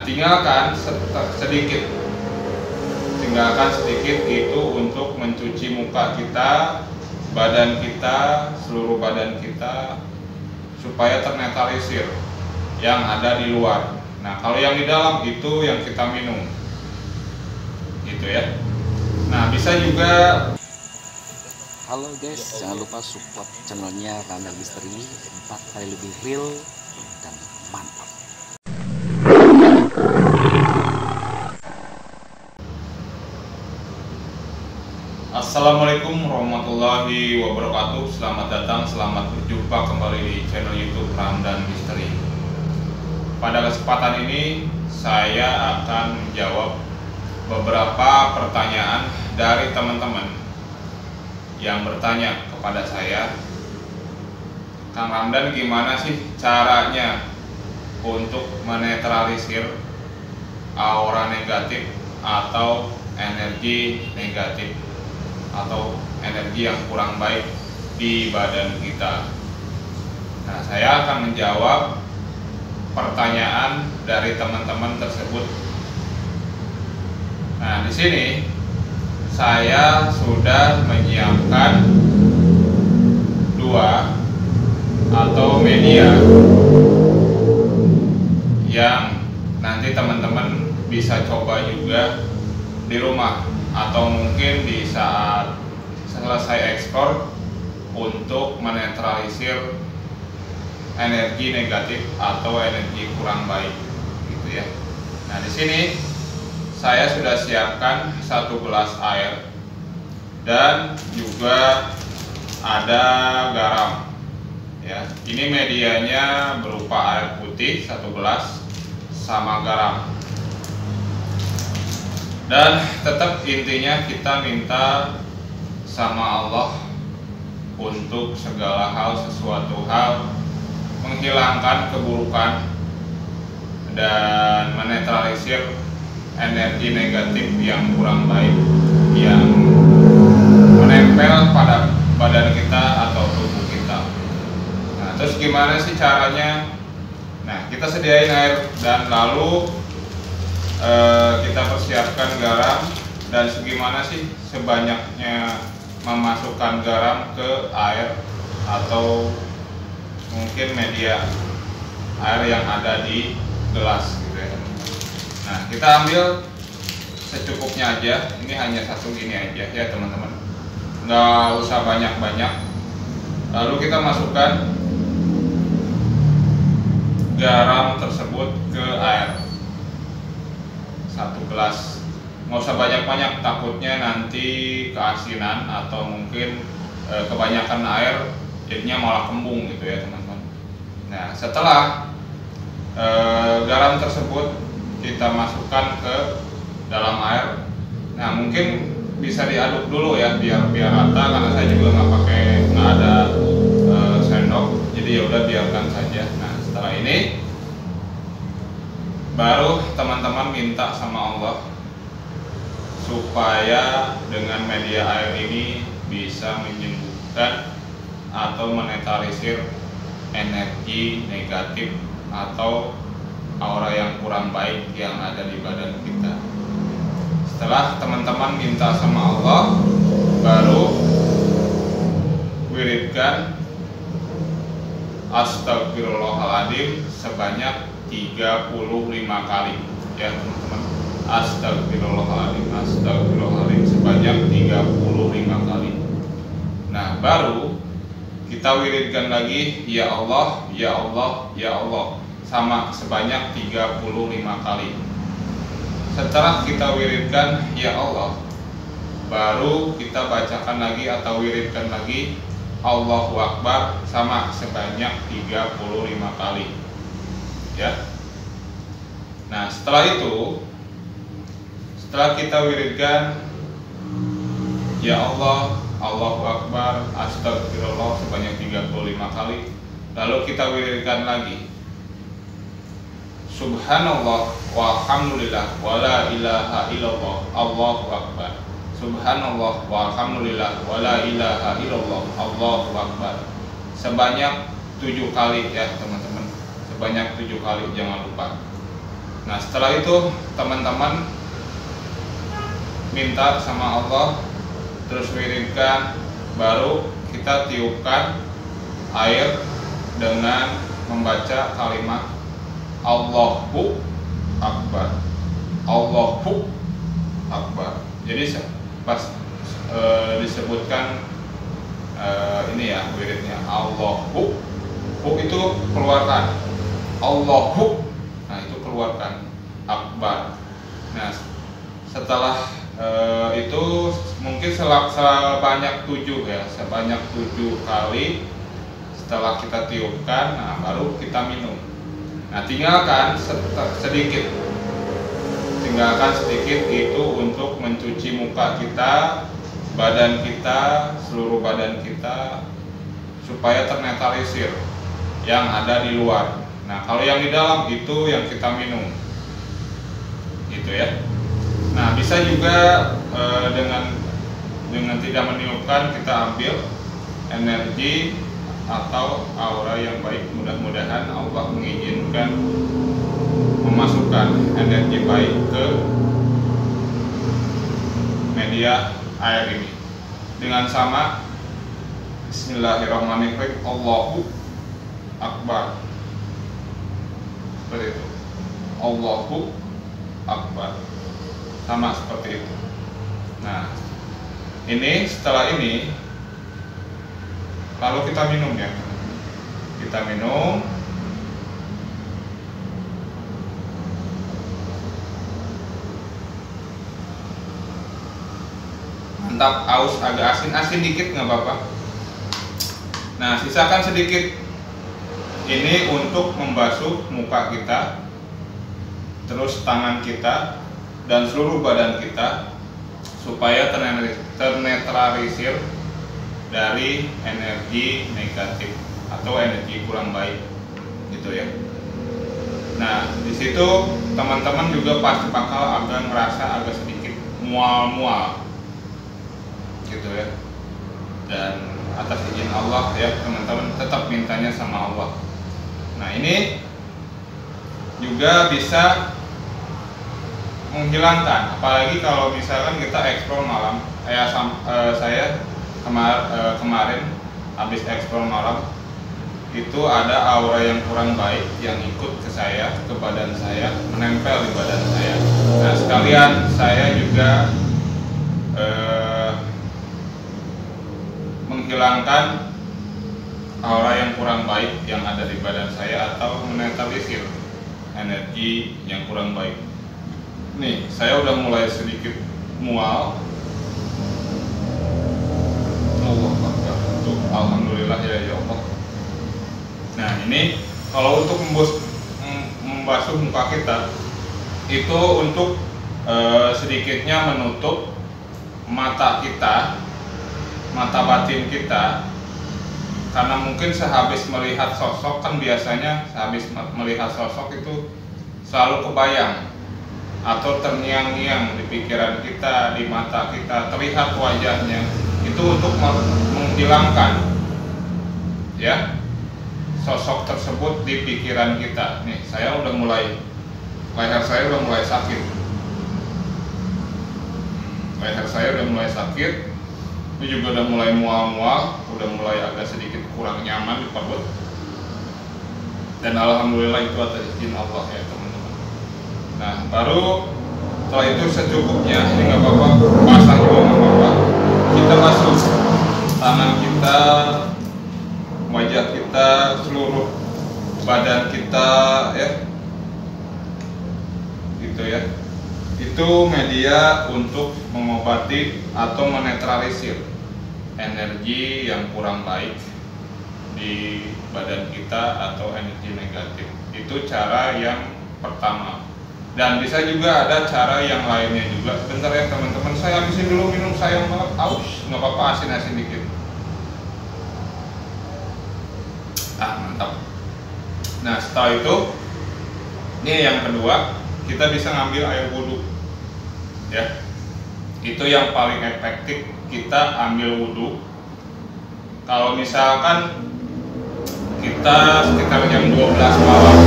Tinggalkan sedikit, itu untuk mencuci muka kita, badan kita, seluruh badan kita, supaya ternetralisir yang ada di luar. Nah, kalau yang di dalam itu yang kita minum, gitu ya. Nah, bisa juga. Halo guys, jangan lupa support channelnya Ramdan Misteri, 4 kali lebih real dan mantap. Assalamualaikum warahmatullahi wabarakatuh. Selamat datang, selamat berjumpa kembali di channel YouTube Ramdan Misteri. Pada kesempatan ini saya akan menjawab beberapa pertanyaan dari teman-teman yang bertanya kepada saya, Kang Ramdan, gimana sih caranya untuk menetralisir aura negatif atau energi negatif atau energi yang kurang baik di badan kita? Nah, saya akan menjawab pertanyaan dari teman-teman tersebut. Nah, di sini saya sudah menyiapkan 2 atau media yang nanti teman-teman bisa coba juga di rumah, atau mungkin di saat selesai ekspor untuk menetralisir energi negatif atau energi kurang baik, gitu ya. Nah, di sini saya sudah siapkan 1 gelas air dan juga ada garam. Ya, ini medianya berupa air putih 1 gelas sama garam. Dan tetap intinya kita minta sama Allah untuk segala hal, sesuatu hal, menghilangkan keburukan dan menetralisir energi negatif yang kurang baik yang menempel pada badan kita atau tubuh kita. Nah, terus gimana sih caranya? Nah, kita sediain air dan lalu kita persiapkan garam. Dan segimana sih sebanyaknya memasukkan garam ke air atau mungkin media air yang ada di gelas, gitu ya. Nah, kita ambil secukupnya aja. Ini hanya 1 gini aja ya teman-teman, nggak usah banyak-banyak. Lalu kita masukkan garam tersebut ke air 1 gelas. Nggak usah banyak-banyak, takutnya nanti keasinan atau mungkin kebanyakan air jadinya malah kembung, gitu ya teman-teman. Nah, setelah garam tersebut kita masukkan ke dalam air, nah mungkin bisa diaduk dulu ya biar rata, karena saya juga nggak ada sendok, jadi ya udah biarkan saja. Nah, setelah ini baru teman-teman minta sama Allah supaya dengan media air ini bisa menyembuhkan atau menetralisir energi negatif atau aura yang kurang baik yang ada di badan kita. Setelah teman-teman minta sama Allah, baru wiridkan Astagfirullahaladzim sebanyak 35 kali ya teman-teman. Astagfirullahaladzim, astagfirullahaladzim sebanyak 35 kali. Nah, baru kita wiridkan lagi ya Allah, ya Allah, ya Allah, sama sebanyak 35 kali. Setelah kita wiridkan ya Allah, baru kita bacakan lagi atau wiridkan lagi Allahu Akbar sama sebanyak 35 kali ya. Nah, setelah itu, setelah kita wiridkan ya Allah, Allahu Akbar, astagfirullah sebanyak 35 kali, lalu kita wiridkan lagi Subhanallah walhamdulillah wala ilaha illallah, Allahu Akbar. Subhanallah walhamdulillah wala ilaha illallah, Allahu Akbar. Sebanyak 7 kali ya teman-teman, sebanyak 7 kali, jangan lupa. Nah setelah itu teman-teman minta sama Allah, terus wiridkan, baru kita tiupkan air dengan membaca kalimat Allahu Akbar. Allahu Akbar. Jadi pas disebutkan ini ya wiridnya Allahu, hu itu keluarkan, Allahu, nah itu keluarkan, Akbar. Nah setelah itu mungkin sebanyak 7 ya, sebanyak 7 kali setelah kita tiupkan, nah baru kita minum. Nah tinggalkan sedikit itu untuk mencuci muka kita, badan kita, seluruh badan kita, supaya ternetralisir yang ada di luar. Nah kalau yang di dalam itu yang kita minum, gitu ya. Nah bisa juga dengan tidak meniupkan kita ambil energi atau aura yang baik. Mudah-mudahan Allah mengizinkan memasukkan energi baik ke media air ini dengan sama Bismillahirrahmanirrahim, Allahu Akbar, seperti itu, Allahu Akbar, sama seperti itu. Nah ini setelah ini lalu kita minum ya, kita minum. Mantap, aus agak asin dikit nggak apa-apa. Nah sisakan sedikit ini untuk membasuh muka kita, terus tangan kita dan seluruh badan kita, supaya ternetralisir dari energi negatif atau energi kurang baik, gitu ya. Nah di situ teman-teman juga pasti bakal agak ngerasa agak sedikit mual-mual, gitu ya. Dan atas izin Allah ya teman-teman, tetap mintanya sama Allah. Nah ini juga bisa menghilangkan, apalagi kalau misalkan kita eksplor malam. Saya kemarin habis eksplor malam, itu ada aura yang kurang baik yang ikut ke saya, ke badan saya, menempel di badan saya. Nah sekalian saya juga menghilangkan aura yang kurang baik yang ada di badan saya, atau menetralisir energi yang kurang baik. Nih saya udah mulai sedikit mual. Alhamdulillah ya Allah. Nah ini kalau untuk membasuh muka kita itu untuk sedikitnya menutup mata kita, mata batin kita, karena mungkin sehabis melihat sosok, kan biasanya sehabis melihat sosok itu selalu kebayang atau terngiang-ngiang di pikiran kita, di mata kita terlihat wajahnya. Itu untuk menghilangkan ya sosok tersebut di pikiran kita. Nih saya udah mulai, leher saya udah mulai sakit, leher saya udah mulai sakit, ini juga udah mulai mual-mual, udah mulai agak sedikit kurang nyaman di perut. Dan alhamdulillah itu atas izin Allah ya teman-teman. Nah baru setelah itu secukupnya, ini nggak apa-apa, basah juga nggak apa-apa, kita basuh tangan kita, wajah kita, seluruh badan kita ya, gitu ya. Itu media untuk mengobati atau menetralisir energi yang kurang baik di badan kita atau energi negatif. Itu cara yang pertama. Dan bisa juga ada cara yang lainnya juga. Bentar ya teman-teman, saya habisin dulu minum, sayang banget, aus, nggak apa-apa, asin-asin dikit. Mantap. Nah setelah itu, ini yang kedua, kita bisa ngambil air wudhu ya. Itu yang paling efektif, kita ambil wudhu. Kalau misalkan kita sekitar jam 12 malam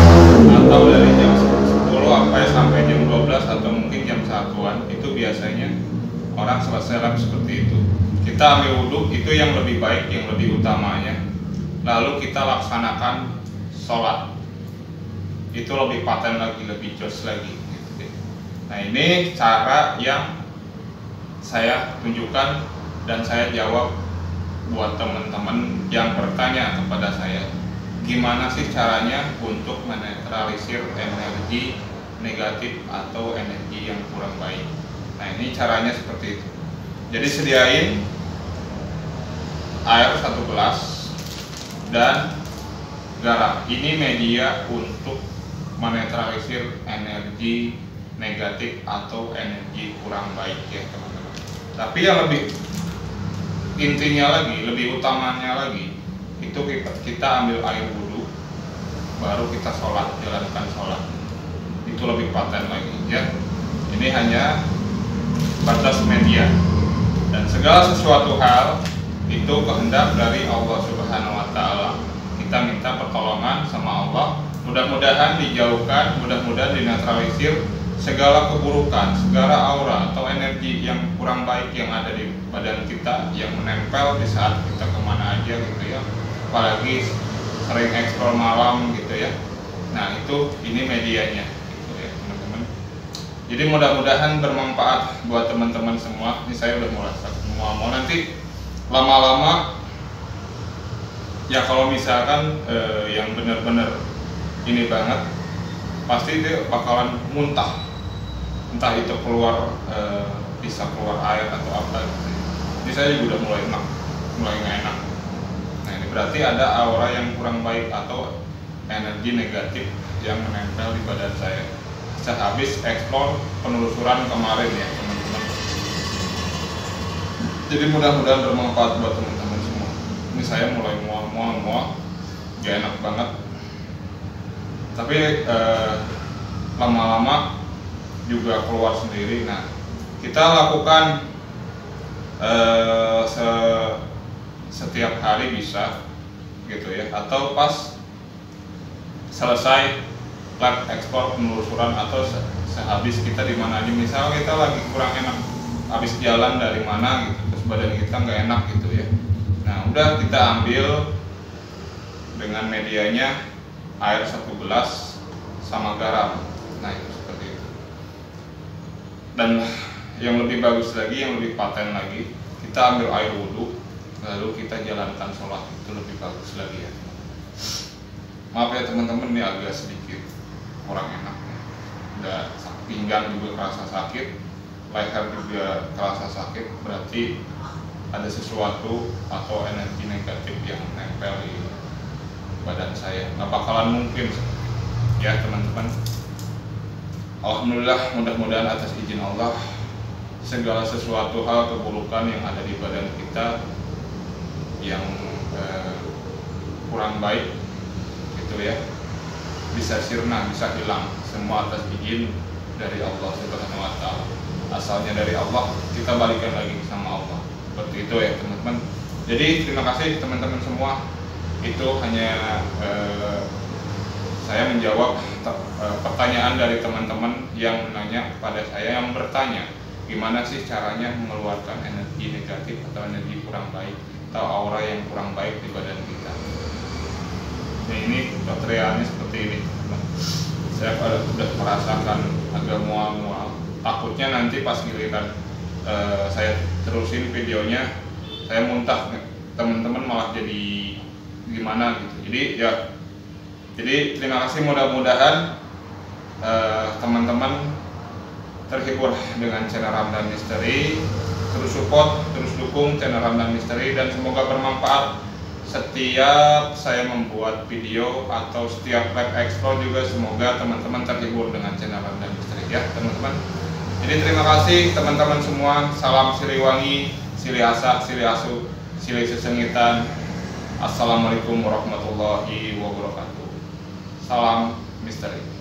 atau dari jam 10 sampai jam 12 atau mungkin jam 1-an itu biasanya orang selesai lab seperti itu. Kita ambil wudhu, itu yang lebih baik, yang lebih utamanya. Lalu kita laksanakan sholat, itu lebih paten lagi, lebih jos lagi. Nah, ini cara yang saya tunjukkan dan saya jawab buat teman-teman yang bertanya kepada saya, gimana sih caranya untuk menetralisir energi negatif atau energi yang kurang baik. Nah, ini caranya seperti itu. Jadi sediain air 1 gelas dan garam. Ini media untuk menetralisir energi negatif atau energi kurang baik ya teman-teman. Tapi yang lebih intinya lagi, lebih utamanya lagi, itu kita ambil air wudhu, baru kita sholat, jalankan sholat. Itu lebih paten lagi ya. Ini hanya batas media, dan segala sesuatu hal itu kehendak dari Allah Subhanahu wa Ta'ala. Kita minta pertolongan sama Allah, mudah-mudahan dijauhkan, mudah-mudahan dinetralisir segala keburukan, segala aura atau energi yang kurang baik yang ada di badan kita, yang menempel di saat kita kemana aja gitu ya, apalagi sering eksplor malam gitu ya. Nah, itu ini medianya gitu ya teman-teman. Jadi mudah-mudahan bermanfaat buat teman-teman semua. Ini saya udah merasa mau nanti lama-lama ya, kalau misalkan yang benar-benar ini banget, pasti dia bakalan muntah, entah itu keluar bisa keluar air atau apa gitu. Ini saya juga udah mulai nggak enak. Nah, ini berarti ada aura yang kurang baik atau energi negatif yang menempel di badan saya sehabis eksplor penelusuran kemarin ya teman-teman. Jadi mudah-mudahan bermanfaat buat teman-teman semua. Ini saya mulai mual, gak enak banget. Tapi lama-lama juga keluar sendiri. Nah, kita lakukan setiap hari bisa gitu ya, atau pas selesai lab ekspor penelusuran atau sehabis kita di mana aja. Misal kita lagi kurang enak habis jalan dari mana gitu, terus badan kita nggak enak gitu ya. Nah, udah kita ambil dengan medianya air 1 gelas sama garam. Nah, itu seperti itu. Dan yang lebih bagus lagi, yang lebih paten lagi, kita ambil air wudhu lalu kita jalankan sholat, itu lebih bagus lagi ya. Maaf ya teman-teman, ini agak sedikit kurang enak ya. Udah pinggang juga kerasa sakit, leher juga kerasa sakit, berarti ada sesuatu atau energi negatif yang nempel di badan saya. Nggak bakalan mungkin ya teman-teman. Alhamdulillah, mudah-mudahan atas izin Allah segala sesuatu hal keburukan yang ada di badan kita yang kurang baik gitu ya, bisa sirna, bisa hilang semua atas izin dari Allah Subhanahu wa Ta'ala. Asalnya dari Allah, kita balikan lagi sama Allah. Seperti itu ya teman-teman. Jadi terima kasih teman-teman semua. Itu hanya saya menjawab pertanyaan dari teman-teman yang menanya kepada saya, yang bertanya gimana sih caranya mengeluarkan energi negatif atau energi kurang baik atau aura yang kurang baik di badan kita. Nah, ini tutorialnya seperti ini. Saya sudah merasakan agak mual-mual. Takutnya nanti pas giliran saya terusin videonya, saya muntah, teman-teman malah jadi gimana gitu. Jadi terima kasih, mudah-mudahan teman-teman terhibur dengan channel Ramdan Misteri. Terus support, terus dukung channel Ramdan Misteri, dan semoga bermanfaat setiap saya membuat video atau setiap live explore juga. Semoga teman-teman terhibur dengan channel Ramdan Misteri ya teman-teman. Jadi terima kasih teman-teman semua. Salam Siliwangi, Sili Asa, Sili Asu, Sili Sesengitan. Assalamualaikum warahmatullahi wabarakatuh. Salam misteri.